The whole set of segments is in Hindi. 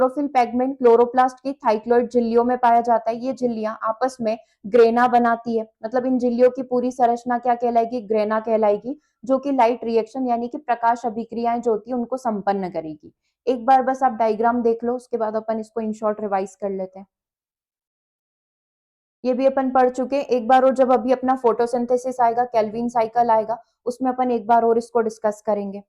क्लोरोफिल पिगमेंट क्लोरोप्लास्ट की थाइक्लॉइड झिल्लियों में पाया जाता है। ये झिल्लियां आपस में ग्रेना बनाती है, मतलब इन झिल्लियों की पूरी संरचना क्या कहलाएगी, ग्रेना कहलाएगी, जो कि लाइट रिएक्शन यानी कि प्रकाश अभिक्रियाएं जो होती है उनको संपन्न करेगी। एक बार बस आप डायग्राम देख लो, उसके बाद अपन इसको इन शॉर्ट रिवाइज कर लेते हैं। ये भी अपन पढ़ चुके हैं एक बार, और जब अभी अपना फोटोसिंथेसिस आएगा, केल्विन साइकिल आएगा, उसमें अपन एक बार और इसको डिस्कस करेंगे।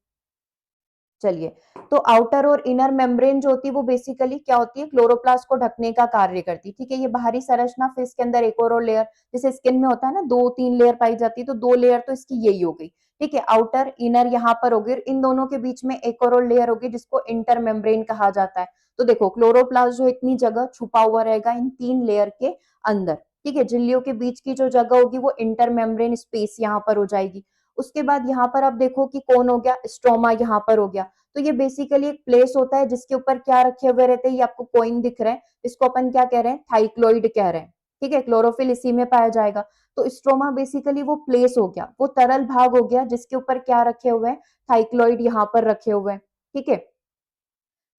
चलिए, तो आउटर और इनर मेम्ब्रेन जो होती है वो बेसिकली क्या होती है, क्लोरोप्लास्ट को ढकने का कार्य करती है। ठीक है, ये बाहरी संरचना, फिर इसके अंदर एक और लेयर, जैसे स्किन में होता है ना 2-3 लेयर पाई जाती है, तो 2 लेयर तो इसकी यही हो गई। ठीक है, आउटर इनर यहाँ पर होगी, इन दोनों के बीच में एक और लेयर होगी जिसको इंटर मेम्ब्रेन कहा जाता है। तो देखो क्लोरोप्लास्ट जो इतनी जगह छुपा हुआ रहेगा इन 3 लेयर के अंदर। ठीक है, झिल्लियों के बीच की जो जगह होगी वो इंटर मेम्ब्रेन स्पेस यहाँ पर हो जाएगी। उसके बाद यहाँ पर आप देखो कि कौन हो गया, स्ट्रोमा यहाँ पर हो गया। तो ये बेसिकली एक प्लेस होता है जिसके ऊपर क्या रखे हुए रहते हैं, ये आपको कॉइन दिख रहे हैं, इसको अपन क्या कह रहे हैं, थाइक्लॉइड कह रहे हैं। ठीक है, क्लोरोफिल इसी में पाया जाएगा। तो स्ट्रोमा बेसिकली वो प्लेस हो गया, वो तरल भाग हो गया जिसके ऊपर क्या रखे हुए हैं, थाइक्लॉइड यहाँ पर रखे हुए हैं। ठीक है,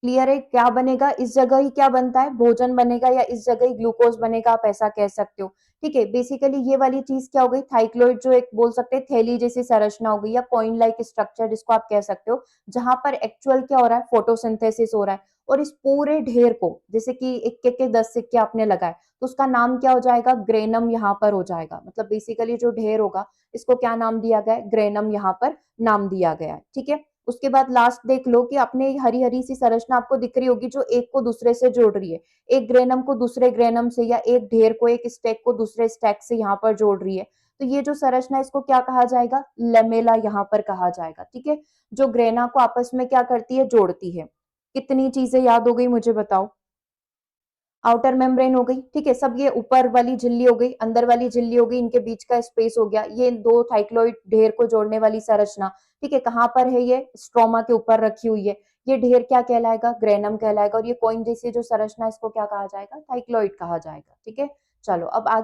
क्लियर है, क्या बनेगा इस जगह ही, क्या बनता है, भोजन बनेगा, या इस जगह ही ग्लूकोज बनेगा, आप ऐसा कह सकते हो। ठीक है, बेसिकली ये वाली चीज क्या हो गई, थाइक्लॉइड जो एक बोल सकते हैं थैली जैसी संरचना हो गई, या कॉइन लाइक स्ट्रक्चर जिसको आप कह सकते हो, जहां पर एक्चुअल क्या हो रहा है, फोटोसिंथेसिस हो रहा है। और इस पूरे ढेर को, जैसे कि इक्के के 10 सिक्के आपने लगाए, तो उसका नाम क्या हो जाएगा, ग्रेनम यहाँ पर हो जाएगा। मतलब बेसिकली जो ढेर होगा इसको क्या नाम दिया गया है, ग्रेनम यहाँ पर नाम दिया गया है। ठीक है, उसके बाद लास्ट देख लो कि अपने हरी हरी सी संरचना आपको दिख रही होगी जो एक को दूसरे से जोड़ रही है, एक ग्रेनम को दूसरे ग्रेनम से, या एक ढेर को, एक स्टैक को दूसरे स्टैक से यहाँ पर जोड़ रही है। तो ये जो संरचना इसको क्या कहा जाएगा, लेमेला यहाँ पर कहा जाएगा। ठीक है, जो ग्रेना को आपस में क्या करती है, जोड़ती है। कितनी चीजें याद हो गई मुझे बताओ। आउटर मेम्ब्रेन हो गई, ठीक है, सब ये ऊपर वाली झिल्ली हो गई, अंदर वाली झिल्ली हो गई, इनके बीच का स्पेस हो गया, ये दो थाइक्लॉइड ढेर को जोड़ने वाली संरचना। ठीक है, कहाँ पर है, ये स्ट्रोमा के ऊपर रखी हुई है। ये ढेर क्या कहलाएगा, ग्रेनम कहलाएगा, और ये कॉइन जैसी जो संरचना इसको क्या कहा जाएगा, थाइक्लॉइड कहा जाएगा। ठीक है, चलो अब आगे